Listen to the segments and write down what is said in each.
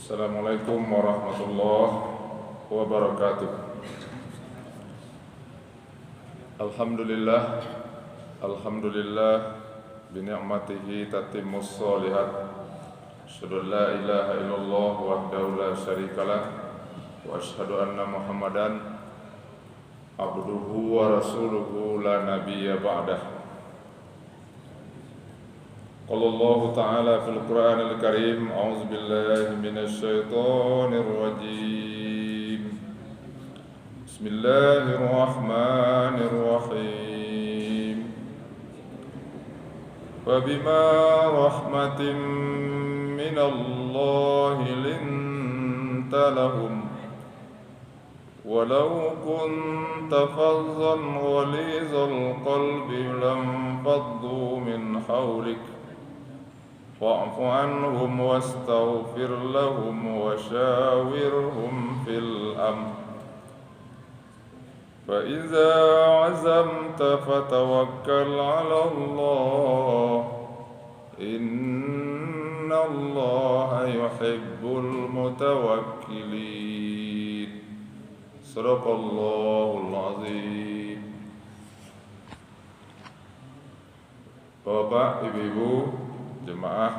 Assalamualaikum warahmatullahi wabarakatuh. Alhamdulillah, alhamdulillah bini'matihi tatimmus shalihat. Asyhadu an la ilaha illallah wahdahu la syarikalah wa asyhadu anna Muhammadan abduhu wa rasuluhu la nabiyya ba'dah. Qala Allah Ta'ala fil Qur'anil Karim, a'udzu billahi minasy syaithanir rajim. Bismillahirrahmanirrahim. Fa bima rahmatin minallahi linta lahum walau kunta fazzan ghalizal qalbi lam faddu min hawlik fa'fu anhum wastaghfir lahum wa syawirhum fil amr fa iza azamta fatawakkal 'ala Allah innallaha yuhibbul mutawakkilin. Sadaqallahul azim. Bapak, Ibu-ibu, jemaah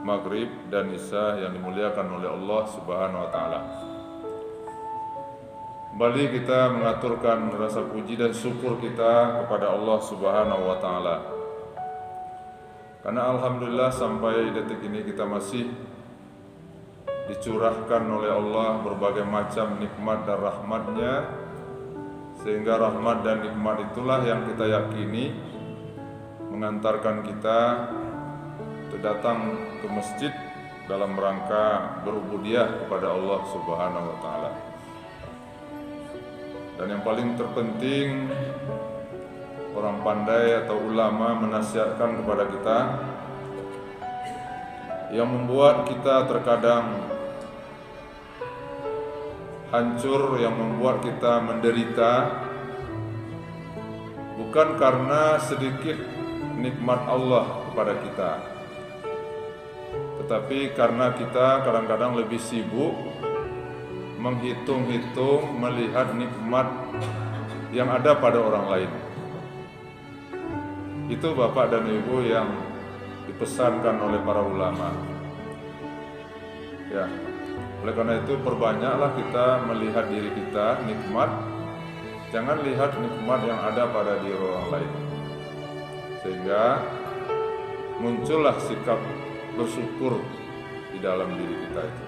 Maghrib dan Isya yang dimuliakan oleh Allah Subhanahu wa Ta'ala. Kembali kita mengaturkan rasa puji dan syukur kita kepada Allah Subhanahu wa Ta'ala. Karena alhamdulillah sampai detik ini kita masih dicurahkan oleh Allah berbagai macam nikmat dan rahmatnya, sehingga rahmat dan nikmat itulah yang kita yakini mengantarkan kita untuk datang ke masjid dalam rangka berubudiyah kepada Allah Subhanahu wa Ta'ala. Dan yang paling terpenting, orang pandai atau ulama menasihatkan kepada kita, yang membuat kita terkadang hancur, yang membuat kita menderita, bukan karena sedikit nikmat Allah kepada kita, tetapi karena kita kadang-kadang lebih sibuk menghitung-hitung, melihat nikmat yang ada pada orang lain. Itu Bapak dan Ibu yang dipesankan oleh para ulama. Ya, oleh karena itu perbanyaklah kita melihat diri kita nikmat, jangan lihat nikmat yang ada pada diri orang lain, sehingga muncullah sikap bersyukur di dalam diri kita itu.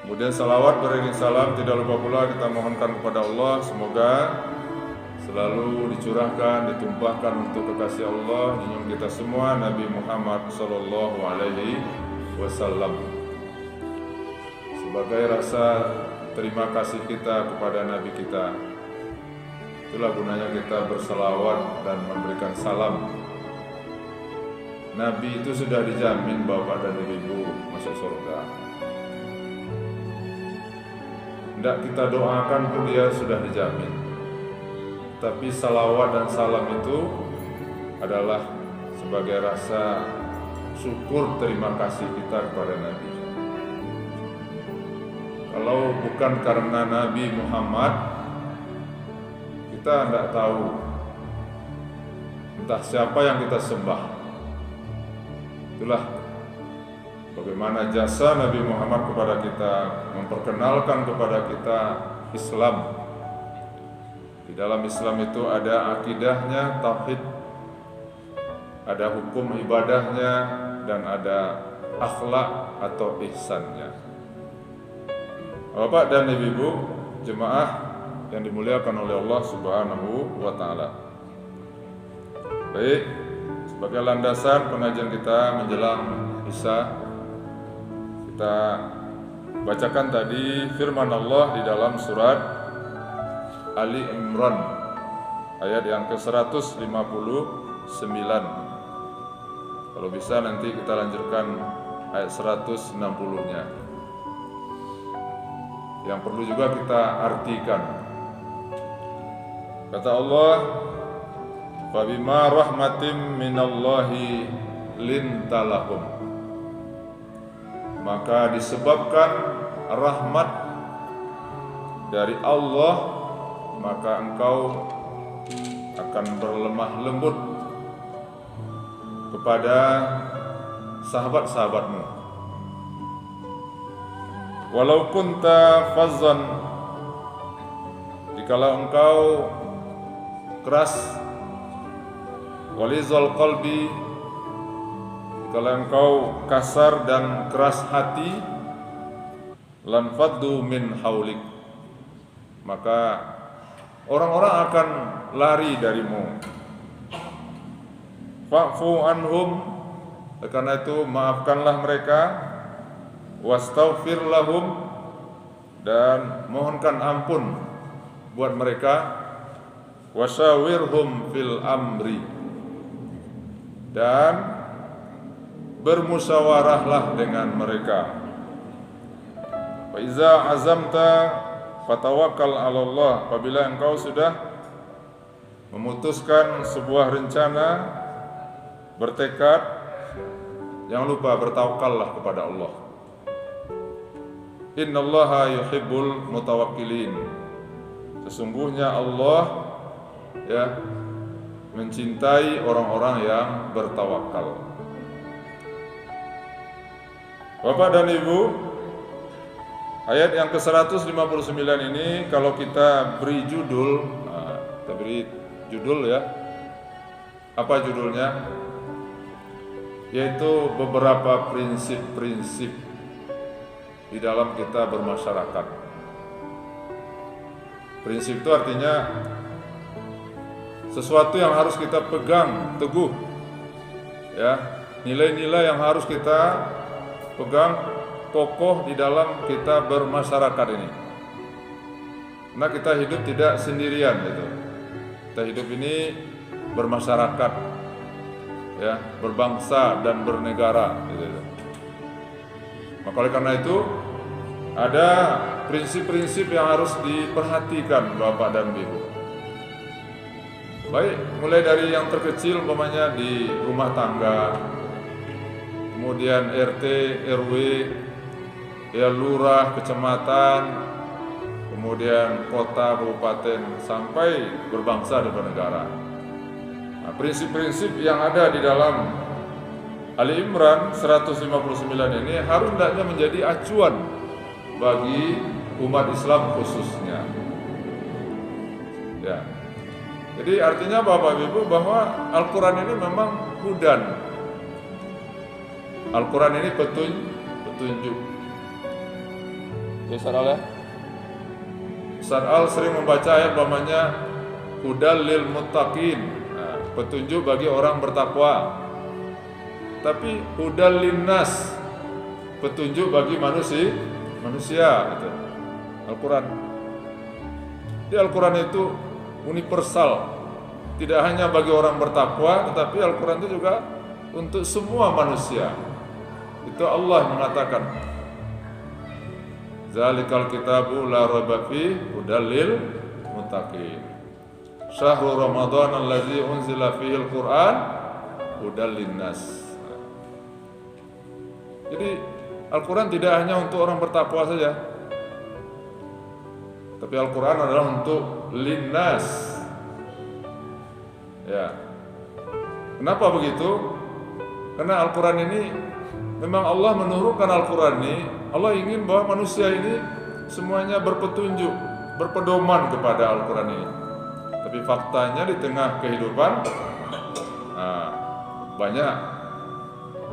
Kemudian salawat beriring salam tidak lupa pula kita mohonkan kepada Allah, semoga selalu dicurahkan, ditumpahkan untuk kekasih Allah, junjungan kita semua Nabi Muhammad sallallahu alaihi wasallam. Sebagai rasa terima kasih kita kepada Nabi kita, itulah gunanya kita bersalawat dan memberikan salam. Nabi itu sudah dijamin Bapak dan Ibu masuk surga. Tidak kita doakan pun dia sudah dijamin. Tapi salawat dan salam itu adalah sebagai rasa syukur terima kasih kita kepada Nabi. Kalau bukan karena Nabi Muhammad, kita tidak tahu entah siapa yang kita sembah. Itulah bagaimana jasa Nabi Muhammad kepada kita, memperkenalkan kepada kita Islam. Di dalam Islam itu ada akidahnya, tauhid, ada hukum ibadahnya, dan ada akhlak atau ihsannya. Bapak dan Ibu, jemaah yang dimuliakan oleh Allah Subhanahu wa Ta'ala. Baik, sebagai landasan pengajian kita menjelang Isya, kita bacakan tadi firman Allah di dalam surat Ali Imran ayat yang ke-159. Kalau bisa nanti kita lanjutkan ayat 160-nya. Yang perlu juga kita artikan. Kata Allah, "Fabima rahmatim minallahi lintalahum." maka disebabkan rahmat dari Allah, maka engkau akan berlemah lembut kepada sahabat-sahabatmu. Walau kunta fazzan, jikalau engkau keras, walizal qalbi, jikalau engkau kasar dan keras hati, lan faddu min haulik, maka orang-orang akan lari darimu. Fa'fu anhum, karena itu maafkanlah mereka, wastaghfir lahum, dan mohonkan ampun buat mereka, wasyawirhum fil amri, dan bermusyawarahlah dengan mereka. Fa iza azamta fatawakkal 'ala Allah, apabila engkau sudah memutuskan sebuah rencana, bertekad, jangan lupa bertawakallah kepada Allah. Innallaha yuhibbul mutawakkilin, sesungguhnya Allah mencintai orang-orang yang bertawakal. Bapak dan Ibu, ayat yang ke-159 ini kalau kita beri judul, kita beri judul ya. Apa judulnya? Yaitu beberapa prinsip-prinsip di dalam kita bermasyarakat. Prinsip itu artinya sesuatu yang harus kita pegang teguh, ya, nilai-nilai yang harus kita pegang kokoh di dalam kita bermasyarakat ini. Nah, kita hidup tidak sendirian gitu. Kita hidup ini bermasyarakat, ya, berbangsa dan bernegara gitu. Maka oleh karena itu ada prinsip-prinsip yang harus diperhatikan Bapak dan Ibu. Baik, mulai dari yang terkecil umpamanya di rumah tangga, kemudian RT, RW, ya, lurah, kecamatan, kemudian kota, kabupaten, sampai berbangsa dan bernegara. Nah, prinsip-prinsip yang ada di dalam Ali Imran 159 ini harus hendaknya menjadi acuan bagi umat Islam khususnya. Ya. Jadi artinya Bapak Ibu bahwa Al-Quran ini memang hudan. Al-Quran ini petunjuk. Ya, Ustaz Al sering membaca ayat namanya hudal lil muttaqin, petunjuk bagi orang bertakwa. Tapi hudal linnas, petunjuk bagi manusia gitu. Al-Quran. Di Al-Quran itu universal, tidak hanya bagi orang bertakwa, tetapi Al-Quran itu juga untuk semua manusia. Itu Allah mengatakan, zalikal kitabu la raiba fihi hudal lil muttaqin. Syahrul Ramadan allazi unzila fihi al-Qur'an hudal linnas. Jadi Al-Quran tidak hanya untuk orang bertakwa saja, tapi Al-Quran adalah untuk linnas. Ya. Kenapa begitu? Karena Al-Quran ini memang Allah menurunkan Al-Quran ini, Allah ingin bahwa manusia ini semuanya berpetunjuk, berpedoman kepada Al-Quran ini. Tapi faktanya di tengah kehidupan banyak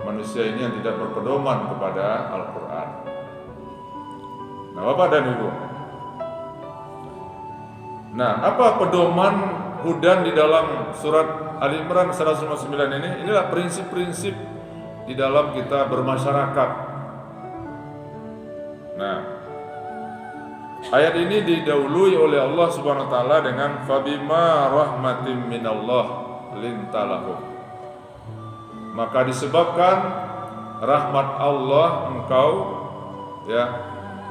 manusia ini yang tidak berpedoman kepada Al-Quran. Nah, Bapak dan Ibu, nah, apa pedoman hudan di dalam surat Ali Imran 159 ini? Inilah prinsip-prinsip di dalam kita bermasyarakat. Nah, ayat ini didahului oleh Allah Subhanahu wa taala dengan fabima rahmatim minallah lintalahum. Maka disebabkan rahmat Allah engkau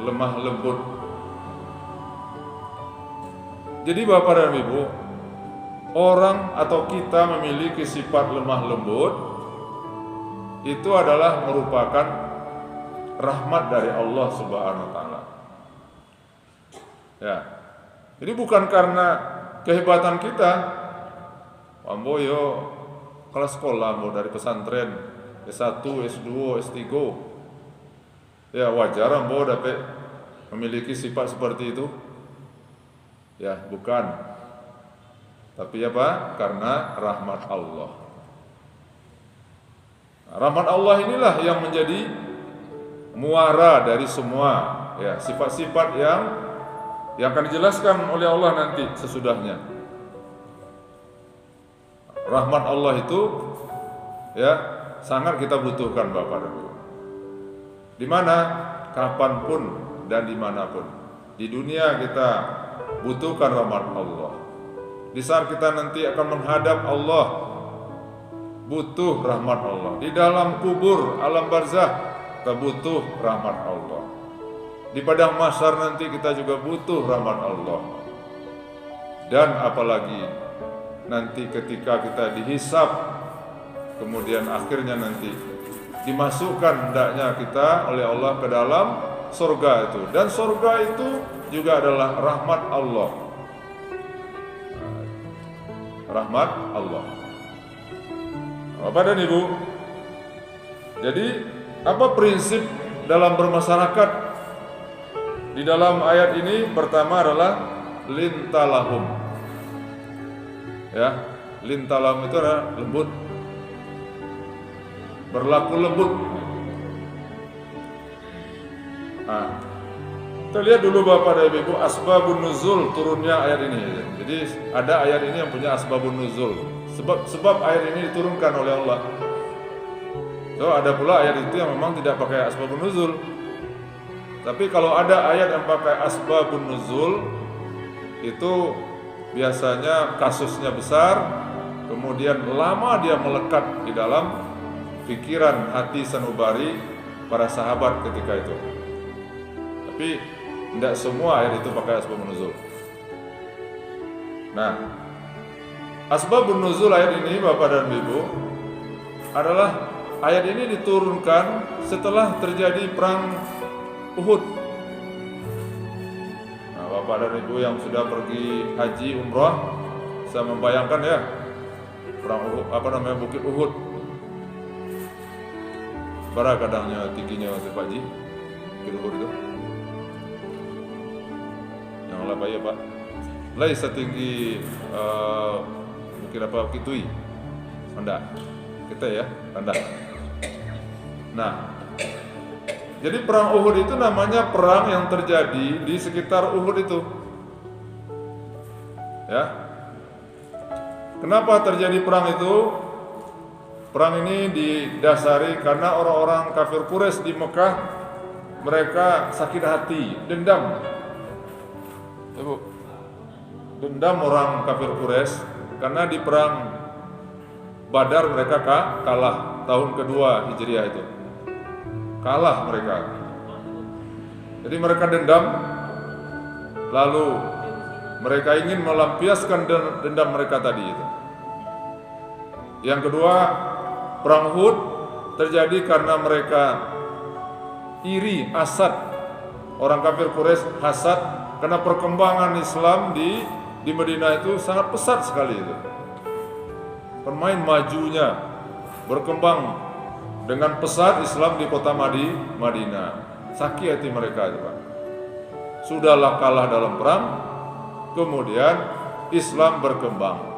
lemah lembut. Jadi Bapak dan Ibu, orang atau kita memiliki sifat lemah lembut itu adalah merupakan rahmat dari Allah Subhanahu wa taala. Ya. Jadi bukan karena kehebatan kita, amboyo kelas sekolah mau dari pesantren S1, S2, S3. Ya wajar ambo dapat memiliki sifat seperti itu. Ya, bukan. Tapi apa? Karena rahmat Allah. Rahmat Allah inilah yang menjadi muara dari semua ya sifat-sifat yang akan dijelaskan oleh Allah nanti sesudahnya. Rahmat Allah itu ya sangat kita butuhkan Bapak dan Ibu. Di mana, kapanpun dan dimanapun di dunia kita butuhkan rahmat Allah. Di saat kita nanti akan menghadap Allah, butuh rahmat Allah. Di dalam kubur, alam barzah, kita butuh rahmat Allah. Di padang mahsyar nanti kita juga butuh rahmat Allah. Dan apalagi nanti ketika kita dihisab, kemudian akhirnya nanti dimasukkan hendaknya kita oleh Allah ke dalam surga itu. Dan surga itu juga adalah rahmat Allah. Rahmat Allah. Bapak dan Ibu, jadi apa prinsip dalam bermasyarakat di dalam ayat ini? Pertama adalah lintalahum. Ya, lintalahum itu adalah lembut, berlaku lembut. Nah, kita lihat dulu Bapak dan Ibu asbabun nuzul turunnya ayat ini. Jadi ada ayat ini yang punya asbabun nuzul. Sebab ayat ini diturunkan oleh Allah. So, ada pula ayat itu yang memang tidak pakai asbabun nuzul. Tapi kalau ada ayat yang pakai asbabun nuzul, itu biasanya kasusnya besar, kemudian lama dia melekat di dalam pikiran hati sanubari para sahabat ketika itu. Tapi tidak semua ayat itu pakai asbabun nuzul. Nah, asbabun nuzul ayat ini Bapak dan Ibu adalah ayat ini diturunkan setelah terjadi perang Uhud. Nah, Bapak dan Ibu yang sudah pergi haji umrah bisa membayangkan ya perang Uhud, Bukit Uhud. Berapa kadangnya tingginya Pak Haji Bukit Uhud itu? Yang apa ya Pak? Lai setinggi mungkin apa Kitui, rendah. Kita ya rendah. Nah, jadi perang Uhud itu namanya perang yang terjadi di sekitar Uhud itu. Ya. Kenapa terjadi perang itu? Perang ini didasari karena orang-orang kafir Quraisy di Mekah mereka sakit hati, dendam. Ibu, dendam orang kafir Quraisy karena di perang Badar mereka kalah tahun kedua Hijriah itu. Kalah mereka. Jadi mereka dendam, lalu mereka ingin melampiaskan dendam mereka tadi itu. Yang kedua, perang Uhud terjadi karena mereka iri, hasad. Orang kafir Quraisy hasad karena perkembangan Islam di Madinah itu sangat pesat sekali itu. Pemain majunya berkembang dengan pesat Islam di kota Madinah. Sakit hati mereka itu Pak. Sudahlah kalah dalam perang, kemudian Islam berkembang.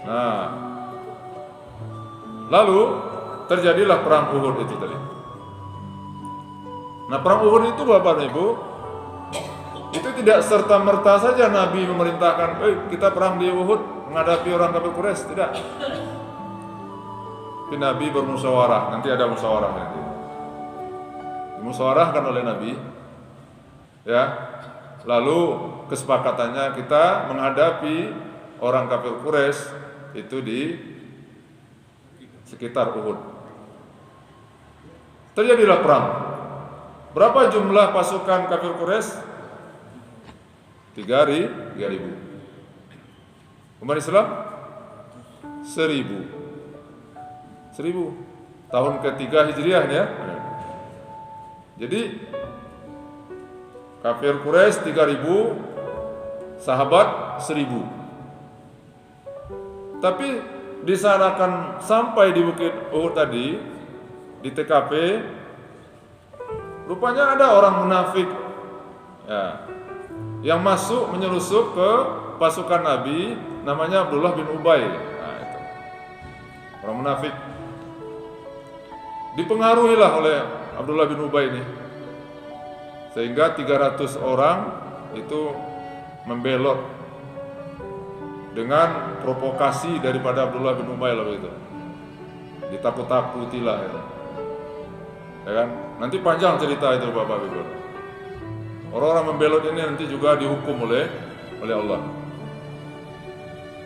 Nah, lalu terjadilah perang Uhud itu tadi. Nah, perang Uhud itu Bapak dan Ibu, itu tidak serta-merta saja Nabi memerintahkan, kita perang di Uhud menghadapi orang kafir Quraisy, tidak. Tapi Nabi bermusyawarah, nanti ada musyawarah nanti. Dimusyawarahkan oleh Nabi, ya. Lalu kesepakatannya kita menghadapi orang kafir Quraisy itu di sekitar Uhud. Terjadilah perang. Berapa jumlah pasukan kafir Quraisy? 3.000. Umat Islam 1.000. Tahun ketiga Hijriah ya. Jadi kafir Quraisy 3.000, sahabat 1.000. Tapi disarankan sampai di Bukit Uhud tadi, di TKP, rupanya ada orang munafik ya, yang masuk menyelusup ke pasukan Nabi, namanya Abdullah bin Ubay. Nah, itu orang munafik. Dipengaruhilah oleh Abdullah bin Ubay ini, sehingga 300 orang itu membelot dengan provokasi daripada Abdullah bin Ubay lah itu. Ditakut-takutilah itu. Ya kan? Nanti panjang cerita itu Bapak Ibu. Orang-orang membelot ini nanti juga dihukum oleh Allah.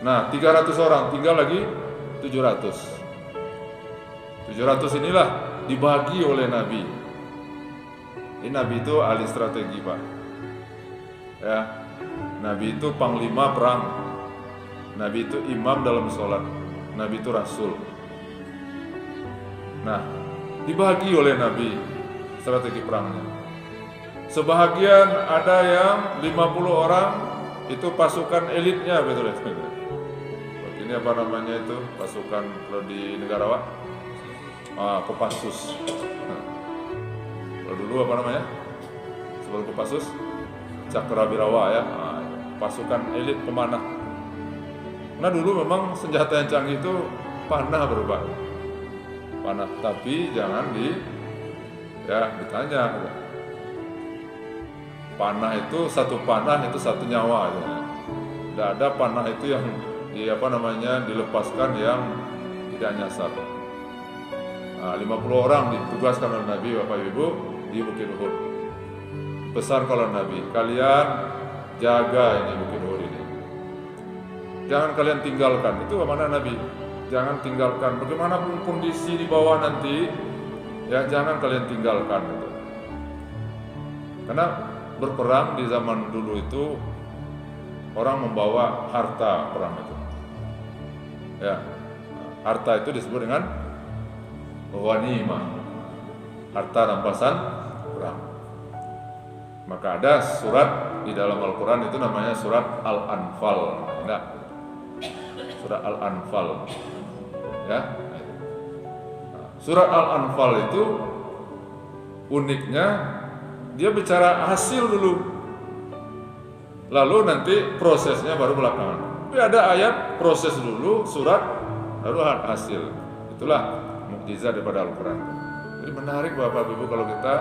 Nah, 300 orang, tinggal lagi 700. 700 inilah dibagi oleh Nabi. Ini Nabi itu ahli strategi, Pak. Ya. Nabi itu panglima perang. Nabi itu imam dalam sholat. Nabi itu rasul. Nah, dibagi oleh Nabi strategi perangnya. Sebahagian ada yang 50 orang itu pasukan elitnya, betul ya. Ini apa namanya itu pasukan kalau di negara Wak? Kopassus. Kalau dulu apa namanya? Sebelum Kopassus, Cakrawirawa ya. Pasukan elit pemanah. Nah dulu memang senjata yang canggih itu panah berubah. Panah, tapi jangan ditanya. Panah itu satu panah itu satu nyawa. Tidak ada panah itu yang dilepaskan yang tidak nyasar. 50 orang ditugaskan oleh Nabi, Bapak Ibu, di Bukit Uhud. Pesan kalau Nabi, kalian jaga ini Bukit Uhud ini. Jangan kalian tinggalkan. Itu mana Nabi? Jangan tinggalkan. Bagaimanapun kondisi di bawah nanti, ya jangan kalian tinggalkan. Gitu. Karena berperang di zaman dulu itu orang membawa harta perang itu. Ya, harta itu disebut dengan ghanimah, harta rampasan perang. Maka ada surat di dalam Al-Quran itu namanya surat Al-Anfal. Nah, surat Al-Anfal. Ya, surat Al-Anfal itu uniknya dia bicara hasil dulu, lalu nanti prosesnya baru belakangan. Tapi ada ayat proses dulu, surat baru hasil. Itulah mukjizat daripada Al-Quran. Jadi menarik Bapak Ibu kalau kita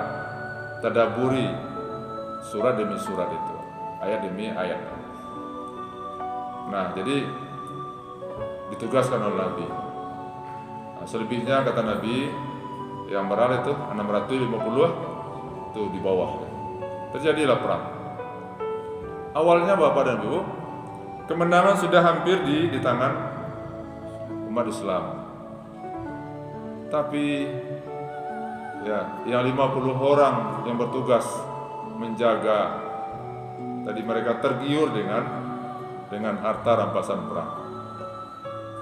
tadaburi surat demi surat itu, ayat demi ayat. Nah, jadi ditugaskan oleh Nabi. Nah, selebihnya kata Nabi yang berada itu 650 itu di bawah. Terjadilah perang. Awalnya Bapak dan Ibu, kemenangan sudah hampir di tangan umat Islam. Tapi ya, yang 50 orang yang bertugas menjaga tadi mereka tergiur dengan harta rampasan perang.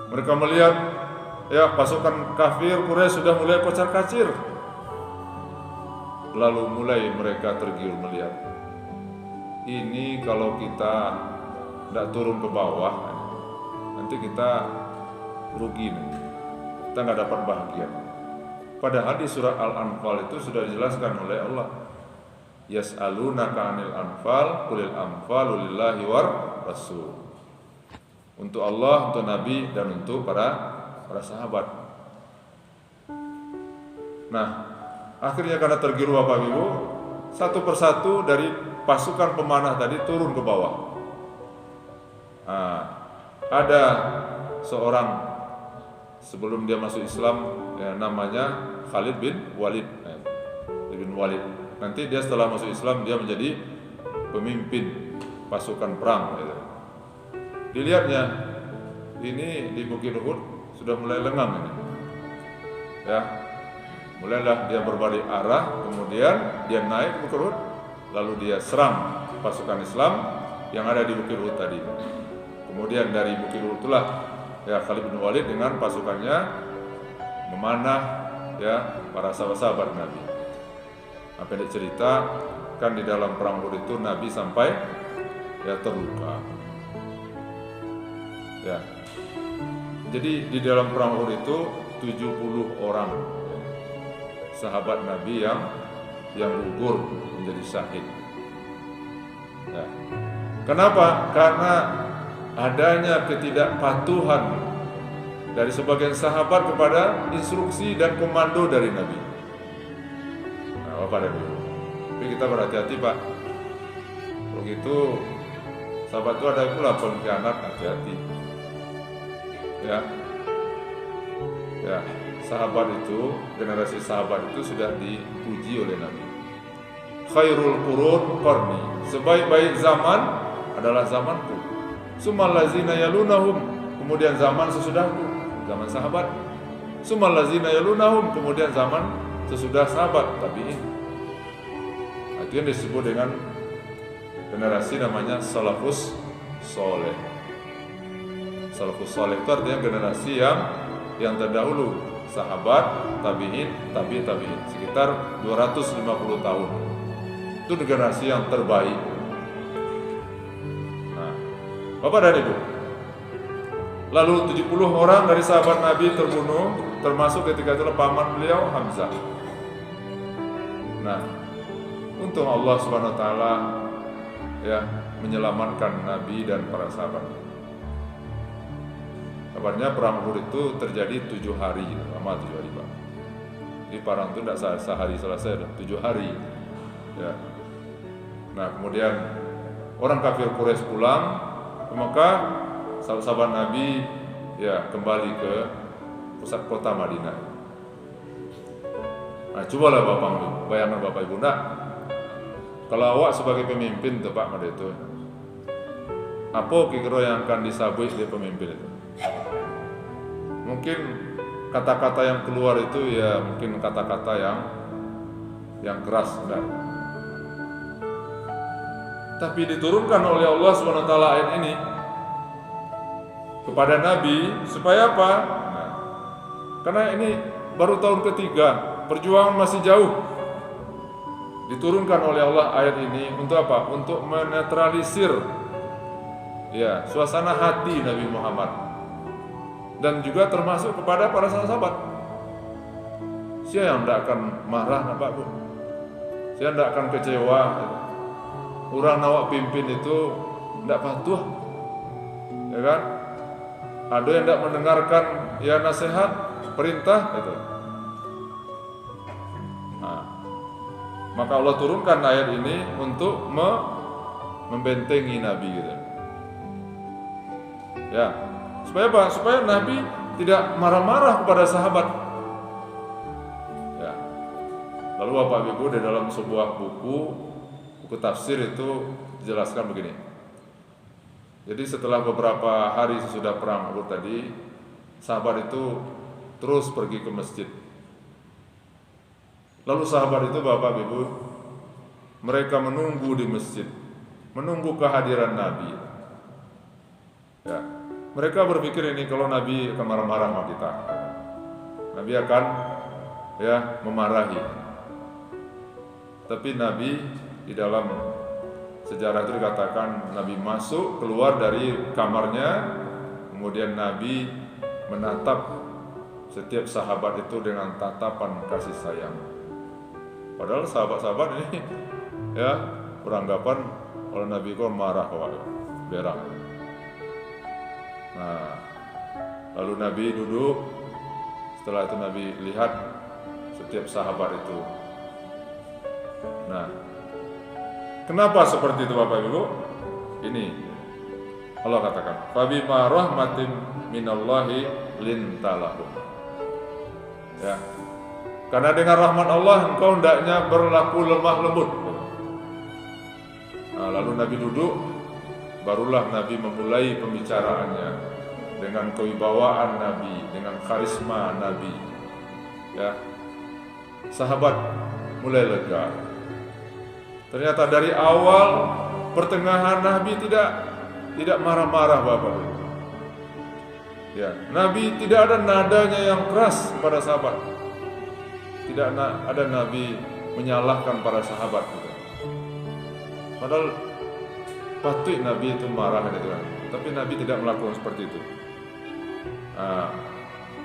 Mereka melihat ya pasukan kafir Quraisy sudah mulai kocar-kacir. Lalu mulai mereka tergiur melihat, ini kalau kita tidak turun ke bawah, nanti kita rugi nih. Kita nggak dapat bahagia. Padahal di surat Al-Anfal itu sudah dijelaskan oleh Allah. Yas'alunaka 'anil anfal, qulil anfalu lillahi war rasul. Untuk Allah, untuk Nabi, dan untuk para sahabat. Nah, akhirnya karena tergiur Bapak Ibu, satu persatu dari pasukan pemanah tadi turun ke bawah. Nah, ada seorang sebelum dia masuk Islam ya, namanya Khalid bin Walid. Nanti dia setelah masuk Islam dia menjadi pemimpin pasukan perang. Gitu. Dilihatnya ini di Bukit Uhud sudah mulai lengang ini. Ya, mulailah dia berbalik arah, kemudian dia naik ke Bukit Uhud, lalu dia serang pasukan Islam yang ada di Bukit Uhud tadi. Kemudian dari Bukit Uhud itulah ya Khalid bin Walid dengan pasukannya memanah ya para sahabat Nabi. pendek cerita, kan di dalam perang Uhud itu Nabi sampai terluka. Ya. Jadi di dalam perang Uhud itu 70 orang sahabat Nabi yang gugur menjadi syahid. Ya. Kenapa? Karena adanya ketidakpatuhan dari sebagian sahabat kepada instruksi dan komando dari Nabi. Nah, Bapak dan Ibu, tapi kita berhati-hati Pak. Begitu sahabat itu ada pula pengkhianat, hati-hati. Ya, sahabat itu, generasi sahabat itu sudah dipuji oleh Nabi. Khairul qurun qarni, sebaik-baik zaman adalah zamanku. Summal ladzina yalunahum, kemudian zaman sesudahku, zaman sahabat. Summal ladzina yalunahum, kemudian zaman sesudah sahabat, tabi'in. Itu yang disebut dengan generasi namanya salafus soleh. Salafus soleh itu artinya generasi yang terdahulu, sahabat, tabi'in, tabi'in, sekitar 250 tahun. Itu generasi yang terbaik. Nah, Bapak dan Ibu, lalu 70 orang dari sahabat Nabi terbunuh, termasuk ketika itu paman beliau Hamzah. Nah, untung Allah Subhanahu wa taala menyelamatkan Nabi dan para sahabat. Kabarnya perang Uhud itu terjadi 7 hari, lama 7 hari Pak. Jadi perang itu tidak sehari selesai, 7 hari. Ya. Nah, kemudian orang kafir Quraisy pulang ke Mekah, sahabat Nabi kembali ke pusat kota Madinah. Nah, cobalah Bapak Ibu, bayangkan Bapak Ibu, kalau awak sebagai pemimpin tuh Pak pada itu, apa kira-kira yang akan disabui di pemimpin itu? Mungkin kata-kata yang keluar itu mungkin kata-kata yang keras, enggak? Tapi diturunkan oleh Allah Subhanahu wa taala ayat ini kepada Nabi supaya apa? Nah, karena ini baru tahun ketiga, perjuangan masih jauh. Diturunkan oleh Allah ayat ini untuk apa? Untuk menetralisir suasana hati Nabi Muhammad, dan juga termasuk kepada para sahabat. Siapa yang tidak akan marah, Bapak Bu? Siapa tidak akan kecewa? Orang nawak pimpin itu tidak patuh, ya kan? Ada yang tidak mendengarkan nasihat, perintah, gitu. Nah, maka Allah turunkan ayat ini untuk membentengi Nabi, gitu. Ya, supaya apa? Supaya Nabi tidak marah-marah kepada sahabat. Ya. Lalu Bapak Ibu, di dalam sebuah buku tafsir itu dijelaskan begini. Jadi setelah beberapa hari sesudah perang Uhud tadi, sahabat itu terus pergi ke masjid. Lalu sahabat itu Bapak Ibu, mereka menunggu di masjid, menunggu kehadiran Nabi. Ya. Mereka berpikir ini kalau Nabi akan marah-marah sama kita, Nabi akan memarahi. Tapi Nabi, di dalam sejarah itu dikatakan Nabi masuk keluar dari kamarnya, kemudian Nabi menatap setiap sahabat itu dengan tatapan kasih sayang. Padahal sahabat-sahabat ini beranggapan kalau Nabi kok marah berang. Nah, lalu Nabi duduk. Setelah itu Nabi lihat setiap sahabat itu. Nah, kenapa seperti itu Bapak Ibu? Ini Allah katakan, "Fabima rahmatin minallahi lintalahum." Ya. Karena dengan rahmat Allah engkau hendaknya berlaku lemah lembut. Nah, lalu Nabi duduk, barulah Nabi memulai pembicaraannya dengan kewibawaan Nabi, dengan karisma Nabi. Ya. Sahabat mulai lega. Ternyata dari awal pertengahan Nabi tidak marah-marah Bapak. Ya, Nabi tidak ada nadanya yang keras pada sahabat. Tidak ada Nabi menyalahkan para sahabat gitu. Padahal patut Nabi itu marah gitu kan. Tapi Nabi tidak melakukan seperti itu.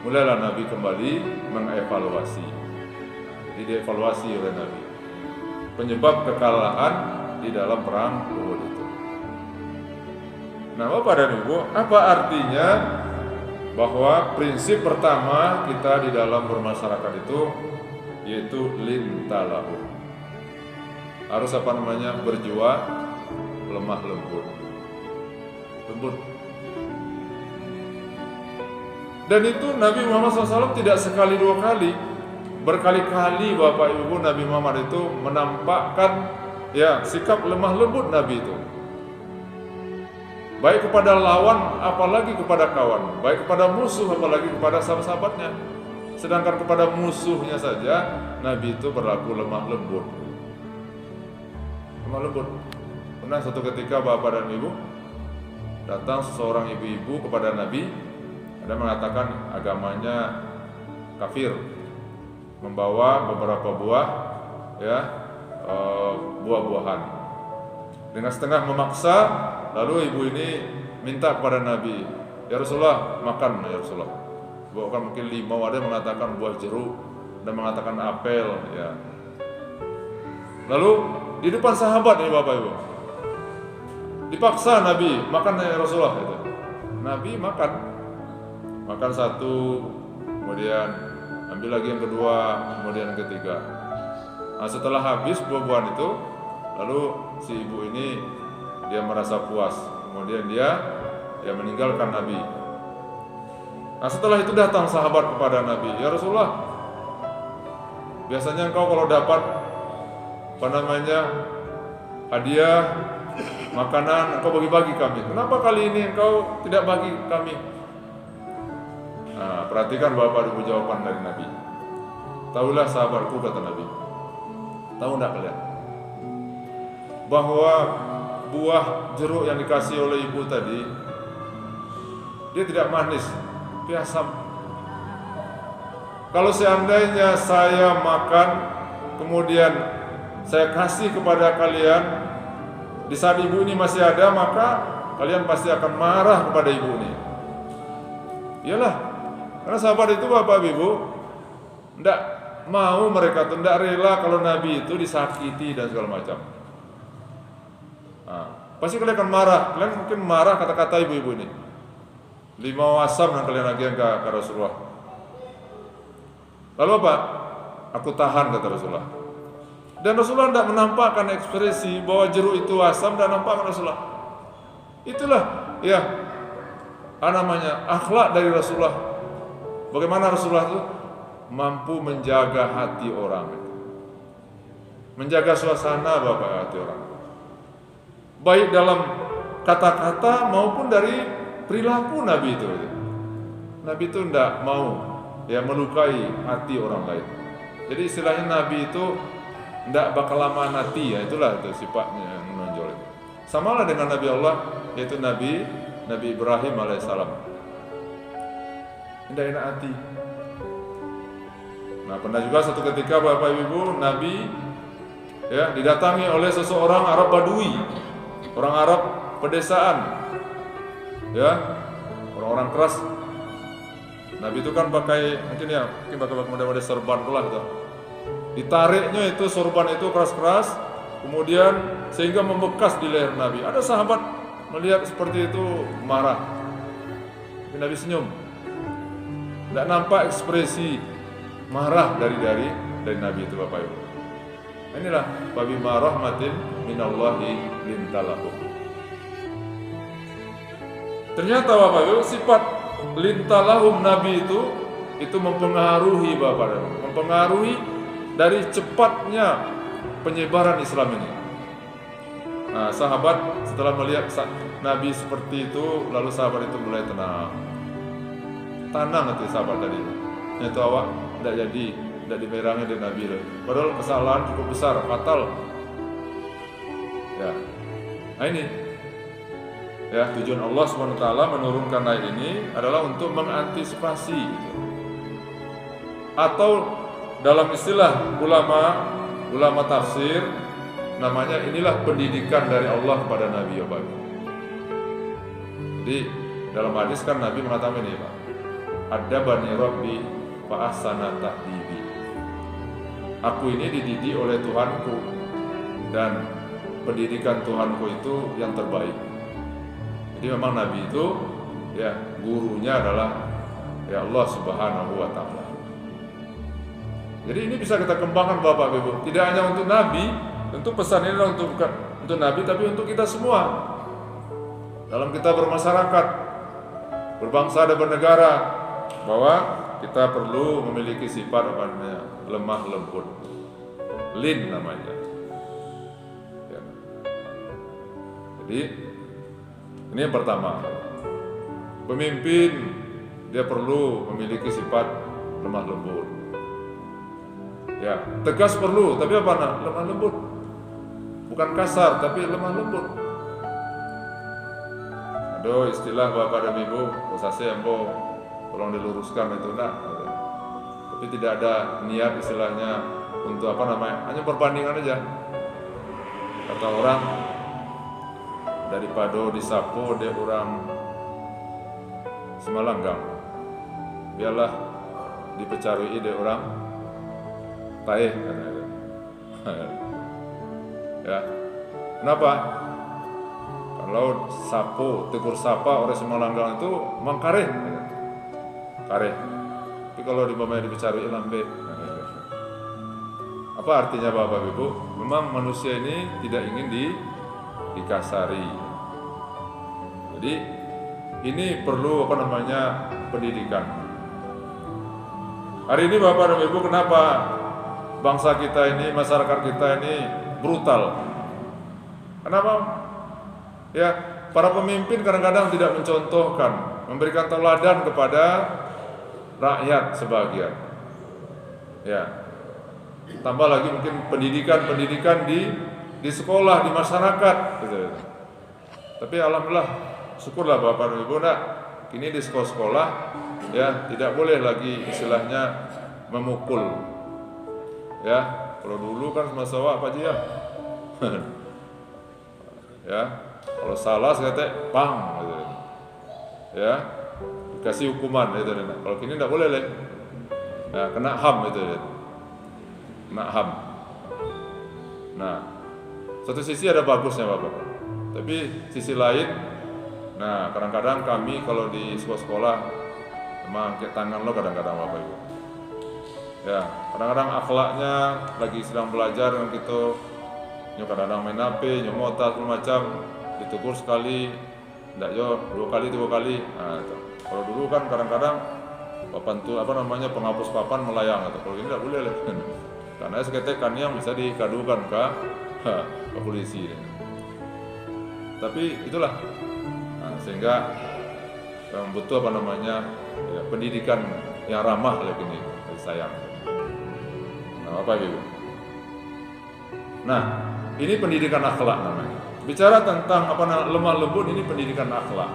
Mulailah Nabi kembali mengevaluasi. Jadi dievaluasi oleh Nabi penyebab kekalahan di dalam perang Uhud itu. Nah, Bapak dan Ibu, apa artinya bahwa prinsip pertama kita di dalam bermasyarakat itu yaitu lintalahu. Harus berjuang lemah lembut. Dan itu Nabi Muhammad SAW tidak sekali dua kali, berkali-kali Bapak Ibu Nabi Muhammad itu menampakkan sikap lemah lembut Nabi itu. Baik kepada lawan apalagi kepada kawan, baik kepada musuh apalagi kepada sahabat-sahabatnya. Sedangkan kepada musuhnya saja Nabi itu berlaku lemah lembut. Pernah suatu ketika Bapak dan Ibu datang seseorang ibu-ibu kepada Nabi, ada mengatakan agamanya kafir, membawa beberapa buah-buahan. Dengan setengah memaksa, lalu ibu ini minta kepada Nabi, "Ya Rasulullah, makan ya Rasulullah." Bawakan mungkin limau, ada yang mengatakan buah jeruk, ada yang mengatakan apel ya. Lalu di depan sahabat ya Bapak Ibu, dipaksa Nabi makan ya Rasulullah gitu. Nabi makan satu, kemudian ambil lagi yang kedua, kemudian yang ketiga. Nah, setelah habis buah-buahan itu, lalu si ibu ini dia merasa puas, kemudian dia meninggalkan Nabi. Nah, setelah itu datang sahabat kepada Nabi, "Ya Rasulullah, biasanya engkau kalau dapat hadiah makanan engkau bagi-bagi kami. Kenapa kali ini engkau tidak bagi kami?" Nah, perhatikan Bapak Ibu jawaban dari Nabi. "Tahulah sahabatku," kata Nabi. "Tahu enggak kalian bahwa buah jeruk yang dikasih oleh ibu tadi dia tidak manis, tapi asam. Kalau seandainya saya makan kemudian saya kasih kepada kalian di saat ibu ini masih ada, maka kalian pasti akan marah kepada ibu ini." Iyalah, karena sahabat itu Bapak Ibu tidak mau, mereka tuh tidak rela kalau Nabi itu disakiti dan segala macam. Pasti kalian akan marah. Kalian mungkin marah kata-kata ibu-ibu ini, "Limau asam yang kalian lagi ke Rasulullah." Lalu apa? "Aku tahan," kata Rasulullah. Dan Rasulullah tidak menampakkan ekspresi bahwa jeruk itu asam, dan nampakkan Rasulullah. Itulah akhlak dari Rasulullah. Bagaimana Rasulullah itu mampu menjaga hati orang, menjaga suasana hati orang, baik dalam kata-kata maupun dari perilaku Nabi itu. Nabi itu tidak mau melukai hati orang lain. Jadi istilahnya Nabi itu tidak bakal lama hati, itulah itu sifatnya yang menonjol itu. Samalah dengan Nabi Allah, yaitu Nabi Ibrahim alaihissalam. Tidak enak hati. Nah, pernah juga satu ketika Bapak Ibu Nabi didatangi oleh seseorang Arab Badui, orang Arab pedesaan, orang-orang keras. Nabi itu kan pakai model sorban lah gitu. Ditariknya itu sorban itu keras-keras, kemudian sehingga membekas di leher Nabi. Ada sahabat melihat seperti itu marah. Nabi senyum, tidak nampak ekspresi marah dari Nabi itu Bapak Ibu. Inilah fabima rahmatin minallahi lintalahu. Ternyata Bapak Ibu, sifat lintalahum Nabi itu mempengaruhi Bapak Ibu, mempengaruhi dari cepatnya penyebaran Islam ini. Nah, sahabat setelah melihat Nabi seperti itu, lalu sahabat itu mulai tenang nanti sahabat tadi. Itu awak tidak dimerangi dari Nabi. Padahal kesalahan cukup besar, fatal. Nah ini tujuan Allah SWT menurunkan ayat ini adalah untuk mengantisipasi, atau dalam istilah ulama tafsir namanya inilah pendidikan dari Allah kepada Nabi Bapak. Jadi dalam hadis kan Nabi mengatakan ini, Pak, ada bani Rabbi fa ahsana ta'dibi. Aku ini dididik oleh Tuhanku dan pendidikan Tuhanku itu yang terbaik. Jadi memang Nabi itu ya gurunya adalah ya Allah Subhanahu wa taala. Jadi ini bisa kita kembangkan Bapak Ibu. Tidak hanya untuk Nabi, tentu pesan ini untuk Nabi, tapi untuk kita semua. Dalam kita bermasyarakat, berbangsa dan bernegara, bahwa kita perlu memiliki sifat apa namanya, lemah lembut, lin namanya. Ya. Jadi ini yang pertama, pemimpin dia perlu memiliki sifat lemah lembut. Ya, tegas perlu, tapi apa nak? Lemah lembut, bukan kasar, tapi lemah lembut. Aduh, istilah Bapak dan Ibu, posasi embo, tolong diluruskan itu nak. Tapi tidak ada niat istilahnya untuk apa namanya, hanya perbandingan aja. Kata orang, daripada disapu dia orang Semalanggang, biarlah dipecarui dia orang Tae. Ya, kenapa? Kalau sapu, tegur sapa orang Semalanggang itu mangkare, kare. Tapi kalau di bawahnya dipecarui lambe. Apa artinya Bapak Ibu? Memang manusia ini tidak ingin dikasari. Jadi ini perlu apa namanya pendidikan. Hari ini Bapak dan Ibu, kenapa bangsa kita ini, masyarakat kita ini brutal? Kenapa? Ya, para pemimpin kadang-kadang tidak mencontohkan, memberikan teladan kepada rakyat sebagian. Ya, tambah lagi mungkin pendidikan di sekolah, di masyarakat, gitu. Tapi alhamdulillah, syukurlah Bapak dan Ibu, nak, kini di sekolah-sekolah ya tidak boleh lagi istilahnya memukul. Ya, kalau dulu kan semasa apa aja ya. Ya, kalau salah sekate pang gitu. Ya, dikasih hukuman gitu. Kalau kini tidak boleh leh. Ya, kena HAM itu ya. Kena HAM. Nah, satu sisi ada bagusnya Bapak, tapi sisi lain, nah kadang-kadang kami kalau di sekolah-sekolah memang angkat tangan lo kadang-kadang Bapak Ibu. Ya, kadang-kadang akhlaknya lagi sedang belajar dengan kita, kadang-kadang main HP, nyomota segala macam, ditegur sekali, tidak yo 2 kali 3 kali. Nah, itu. Kalau dulu kan kadang-kadang papan tuh apa namanya penghapus papan melayang, atau kalau ini tidak boleh lah. Karena seketekan yang bisa dikadukan ke polisi. Tapi itulah, nah, sehingga butuh apa namanya ya, pendidikan yang ramah lagi nih, sayang. Nah, apa Ibu? Nah, ini pendidikan akhlak namanya. Bicara tentang apa namanya lemah lembut, ini pendidikan akhlak.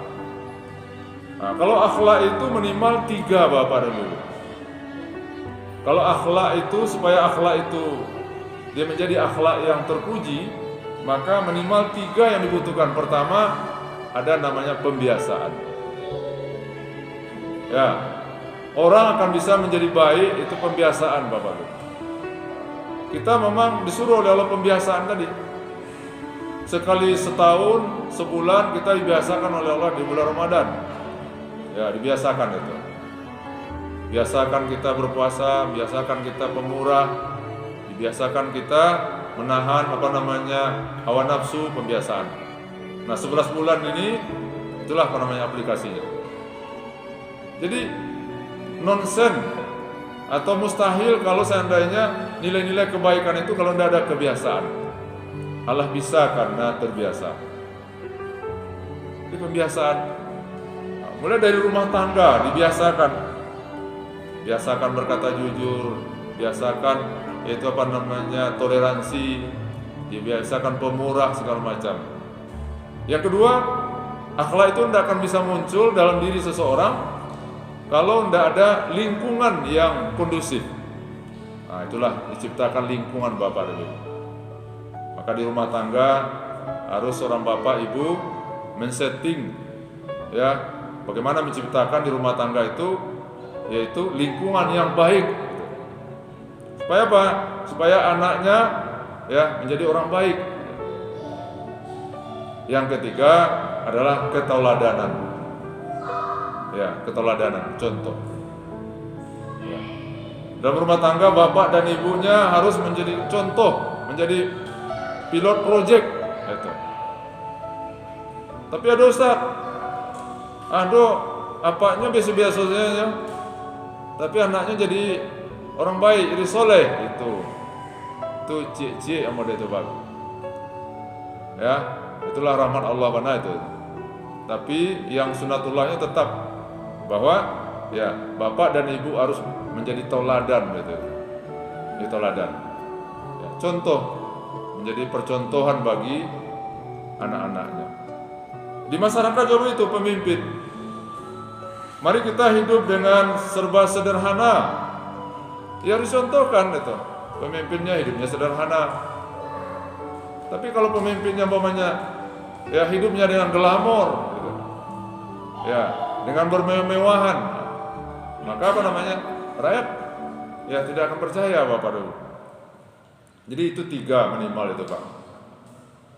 Nah, kalau akhlak itu minimal 3 Bapak dan Ibu. Kalau akhlak itu, supaya akhlak itu dia menjadi akhlak yang terpuji, maka minimal 3 yang dibutuhkan. Pertama, ada namanya pembiasaan. Ya, orang akan bisa menjadi baik itu pembiasaan Bapak Ibu. Kita memang disuruh oleh Allah pembiasaan tadi. Sekali setahun, sebulan kita dibiasakan oleh Allah di bulan Ramadan. Ya, dibiasakan itu. Biasakan kita berpuasa, biasakan kita pemurah, dibiasakan kita menahan apa namanya hawa nafsu, pembiasaan. Nah, 11 bulan ini itulah apa namanya aplikasinya. Jadi nonsen atau mustahil kalau seandainya nilai-nilai kebaikan itu kalau tidak ada kebiasaan. Allah bisa karena terbiasa. Ini pembiasaan. Nah, mulai dari rumah tangga dibiasakan. Biasakan berkata jujur, biasakan itu apa namanya toleransi, dibiasakan pemurah segala macam. Yang kedua, akhlak itu tidak akan bisa muncul dalam diri seseorang kalau tidak ada lingkungan yang kondusif. Nah, Nah, itulah diciptakan lingkungan bapak dan ibu. Maka di rumah tangga harus seorang bapak ibu men-setting ya bagaimana menciptakan di rumah tangga itu yaitu lingkungan yang baik. Supaya apa? Supaya anaknya ya menjadi orang baik. Yang ketiga adalah keteladanan. Ya, keteladanan, contoh. Ya. Dalam rumah tangga bapak dan ibunya harus menjadi contoh, menjadi pilot project itu. Tapi ada Ustaz, apanya biasa-biasa saja. Tapi anaknya jadi orang baik, jadi soleh itu cik-cik yang model itu bagus. Ya, itulah rahmat Allah karena itu. Tapi yang sunatullahnya tetap bahwa ya bapak dan ibu harus menjadi tauladan gitu. Ini tauladan. Ya, contoh menjadi percontohan bagi anak-anaknya. Di masyarakat juga itu pemimpin. Mari kita hidup dengan serba sederhana. Ya harus contohkan itu. Pemimpinnya hidupnya sederhana. Tapi kalau pemimpinnya umpamanya ya hidupnya dengan glamor gitu. Ya, dengan bermewah-mewahan. Maka apa namanya? Rakyat ya tidak akan percaya Bapak dulu. Jadi itu 3 minimal itu Pak.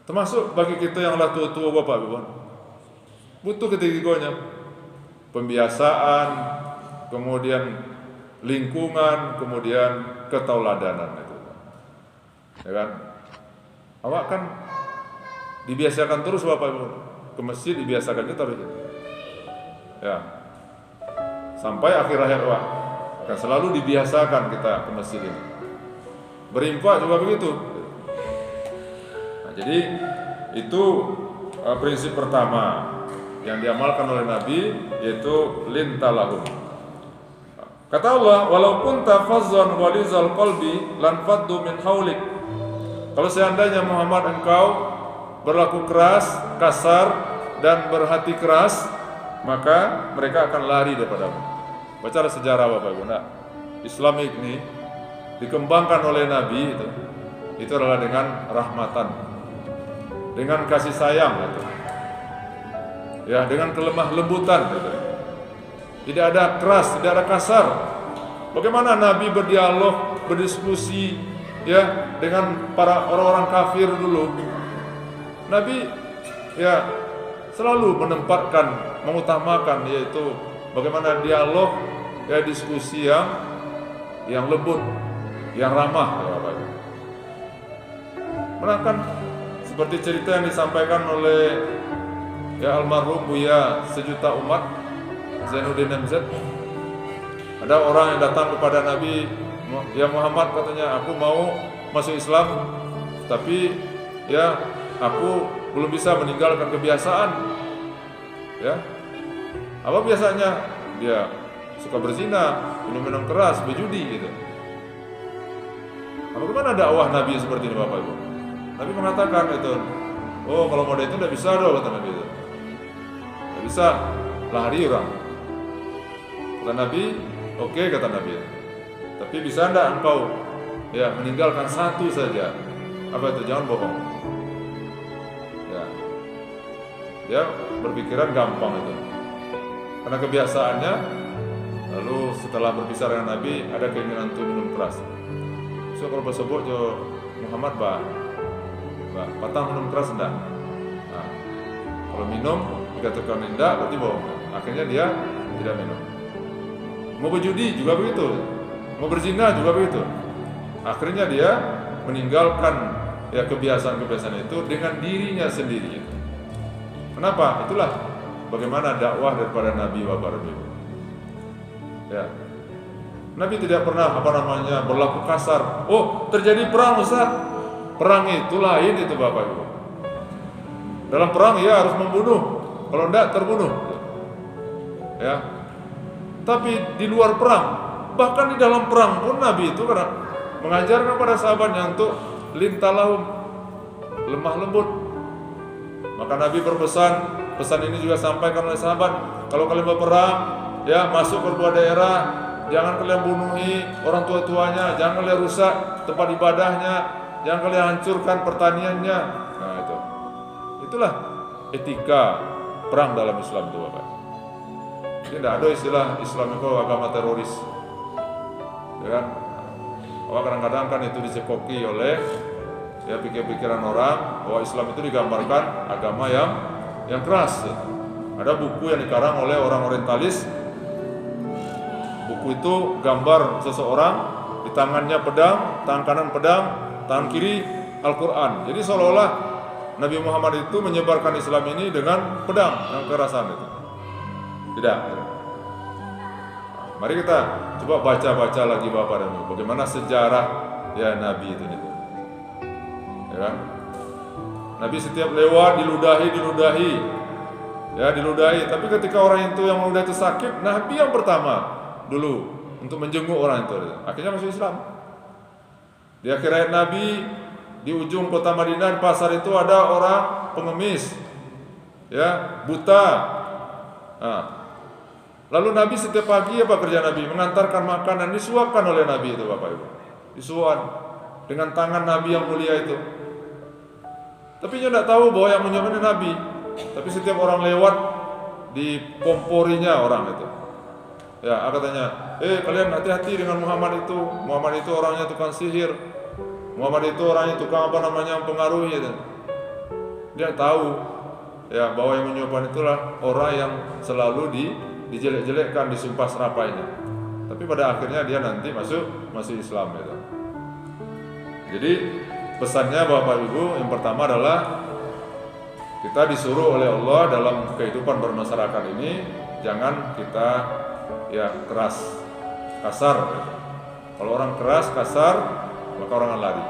Termasuk bagi kita yang lah tua-tua Bapak Ibu. Butuh ketiga-tiganya. Pembiasaan, kemudian lingkungan, kemudian ketauladanan itu. Ya kan? Awak kan dibiasakan terus Bapak Ibu. Ke masjid dibiasakan itu terus. Ya. Sampai akhir hayat awak akan selalu dibiasakan kita ke masjid ini. Berinfak juga begitu. Nah, jadi itu prinsip pertama yang diamalkan oleh Nabi, yaitu lintalahum. Kata Allah, walaupun tafazzan walizal qalbi lan faddu min haulik. Kalau seandainya Muhammad engkau berlaku keras, kasar dan berhati keras, maka mereka akan lari daripadamu. Baca sejarah Bapak Ibu. Nah, Islam ini dikembangkan oleh Nabi itu adalah dengan rahmatan, dengan kasih sayang gitu. Ya, dengan kelemah lembutan gitu. Tidak ada keras, tidak ada kasar. Bagaimana Nabi berdialog, berdiskusi ya dengan para orang-orang kafir dulu. Nabi ya selalu menempatkan, mengutamakan yaitu bagaimana dialog ya diskusi yang lembut, yang ramah ya Bapak Ibu. Menakan seperti cerita yang disampaikan oleh ya almarhum Buya Sejuta Umat Zainuddin MZ. Ada orang yang datang kepada Nabi, ya Muhammad katanya, aku mau masuk Islam, tapi ya aku belum bisa meninggalkan kebiasaan. Ya, apa biasanya? Dia suka berzina, minum keras, berjudi gitu. Bagaimana dakwah Nabi seperti ini Bapak Ibu? Nabi mengatakan itu, oh kalau model itu tidak bisa dong kata Nabi itu. Tidak bisa, lari orang. Kata Nabi, oke, kata Nabi. Tapi bisa enggak engkau ya meninggalkan satu saja? Apa itu? Jangan bohong. Ya, dia berpikiran gampang itu. Karena kebiasaannya, lalu setelah berpisah dengan Nabi ada keinginan untuk minum keras. So kalau bersebut jo Muhammad patah minum keras enggak? Nah, kalau minum dikatakan enggak berarti bohong. Akhirnya dia tidak minum. Mau berjudi juga begitu, mau berzina juga begitu. Akhirnya dia meninggalkan ya kebiasaan-kebiasaan itu dengan dirinya sendiri. Kenapa? Itulah bagaimana dakwah daripada Nabi Bapak Ibu. Ya. Nabi tidak pernah berlaku kasar. Oh, terjadi perang Ustaz. Perang itu lain itu Bapak Ibu. Dalam perang ya harus membunuh. Kalau tidak terbunuh. Ya. Tapi di luar perang, bahkan di dalam perang pun Nabi itu karena mengajarkan kepada sahabatnya untuk lintalahum, lemah lembut. Maka Nabi berpesan, pesan ini juga sampaikan oleh sahabat, kalau kalian berperang, ya masuk ke sebuah daerah, jangan kalian bunuhi orang tua-tuanya, jangan kalian rusak tempat ibadahnya, jangan kalian hancurkan pertaniannya. Nah itulah etika perang dalam Islam itu Bapak. Jadi tidak ada istilah Islam itu agama teroris, ya kan? Kadang-kadang kan itu dicekoki oleh pikir-pikiran orang bahwa Islam itu digambarkan agama yang keras. Ada buku yang dikarang oleh orang orientalis. Buku itu gambar seseorang di tangannya pedang, tangan kanan pedang, tangan kiri Al-Quran. Jadi seolah-olah Nabi Muhammad itu menyebarkan Islam ini dengan pedang, dengan kekerasan itu. Tidak. Mari kita coba baca-baca lagi Bapak dan Ibu, bagaimana sejarah Nabi itu. Ya kan? Nabi setiap lewat diludahi. Tapi ketika orang itu yang meludah itu sakit, Nabi yang pertama dulu untuk menjenguk orang itu. Akhirnya masuk Islam. Di akhir hayat Nabi, di ujung kota Madinah, di pasar itu ada orang pengemis, buta. Nah, lalu Nabi setiap pagi apa kerja Nabi? Mengantarkan makanan, disuapkan oleh Nabi itu Bapak Ibu. Disuap dengan tangan Nabi yang mulia itu. Tapi dia tidak tahu bahwa yang menyuapkan Nabi. Tapi setiap orang lewat dipomporinya orang itu. Katanya, kalian hati-hati dengan Muhammad itu. Muhammad itu orangnya tukang sihir. Muhammad itu orangnya tukang mempengaruhi. Dia tahu bahwa yang menyuapkan itulah orang yang selalu dijelek-jelekkan, disumpah serapainya. Tapi pada akhirnya dia nanti masuk Islam itu. Jadi pesannya Bapak Ibu yang pertama adalah kita disuruh oleh Allah dalam kehidupan bermasyarakat ini jangan kita keras, kasar. Kalau orang keras, kasar, maka orang akan lari.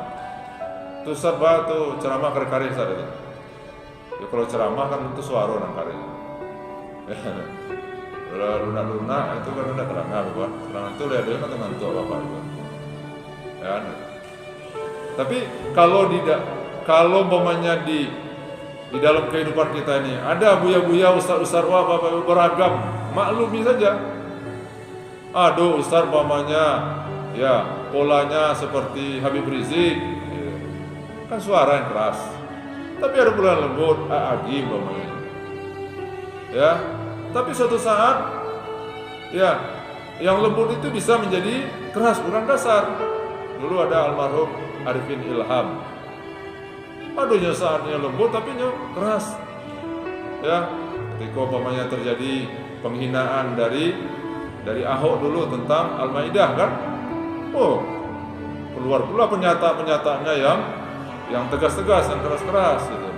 Itu Ustaz tuh ceramah kari-kari Ustaz itu. Kalau ceramah kan itu suara orang kari. Lunak-lunak itu kan udah terang Bapak. Terang itu lihat dia kan teman tua Bapak itu. Tapi kalau umpamanya di dalam kehidupan kita ini ada buya-buya, ustaz-ustaz Bapak Ibu beragam, maklumi saja. Aduh Ustaz umpamanya polanya seperti Habib Rizik, kan suara yang keras. Tapi ada pula yang lembut, Agi umpamanya. Tapi suatu saat yang lembut itu bisa menjadi keras, bukan kasar. Dulu ada almarhum Arifin Ilham. Aduhnya saatnya lembut tapi keras. Ketika umpamanya terjadi penghinaan dari Ahok dulu tentang Al-Maidah kan, keluar pula pernyataan-pernyataannya yang tegas-tegas, yang keras-keras gitu.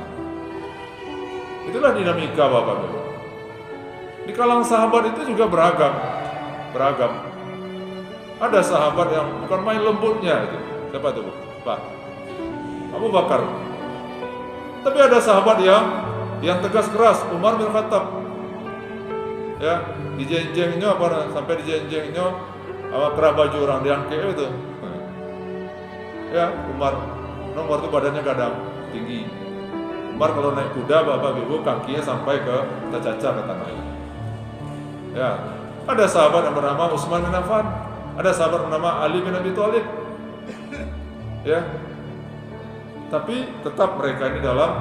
Itulah dinamika Bapak Ibu. Di kalangan sahabat itu juga beragam. Ada sahabat yang bukan main lembutnya itu. Siapa itu Pak? Abu Bakar. Tapi ada sahabat yang tegas keras, Umar bin Khattab. Dijenjengnya sampai dijenjengnya kerah baju orang diangke itu. Umar itu badannya kadang tinggi. Umar kalau naik kuda Bapak Ibu kakinya sampai ke caca ke tanah. Ada sahabat yang bernama Utsman bin Affan, ada sahabat bernama Ali bin Abi Thalib. Tapi tetap mereka ini dalam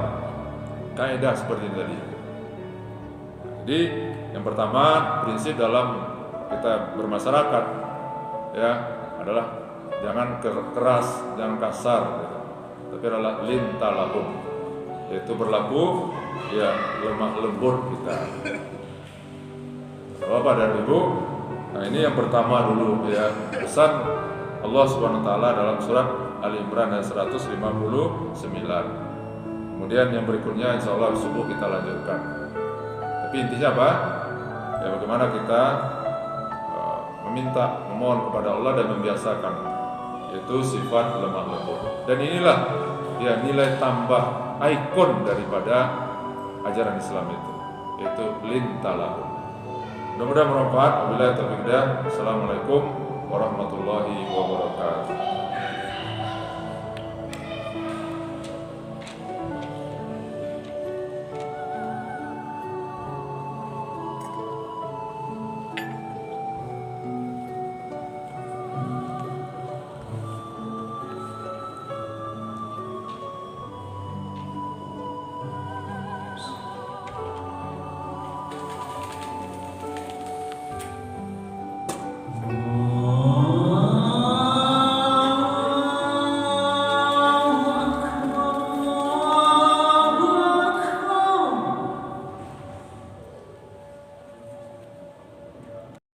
kaidah seperti ini tadi. Jadi yang pertama prinsip dalam kita bermasyarakat adalah jangan keras, jangan kasar, tapi adalah lintalahum, yaitu berlaku lemah lembut kita. Bapak dan Ibu, nah ini yang pertama dulu pesan Allah Subhanahu wa taala dalam surat Ali Imran ayat 159. Kemudian yang berikutnya insya Allah subuh kita lanjutkan. Tapi intinya apa? Bagaimana kita memohon kepada Allah dan membiasakan, yaitu sifat lemah lembut. Dan inilah nilai tambah ikon daripada ajaran Islam itu, yaitu lintalahum. Mudah-mudahan bermanfaat. Wabillahi taufiq. Assalamualaikum warahmatullahi wabarakatuh.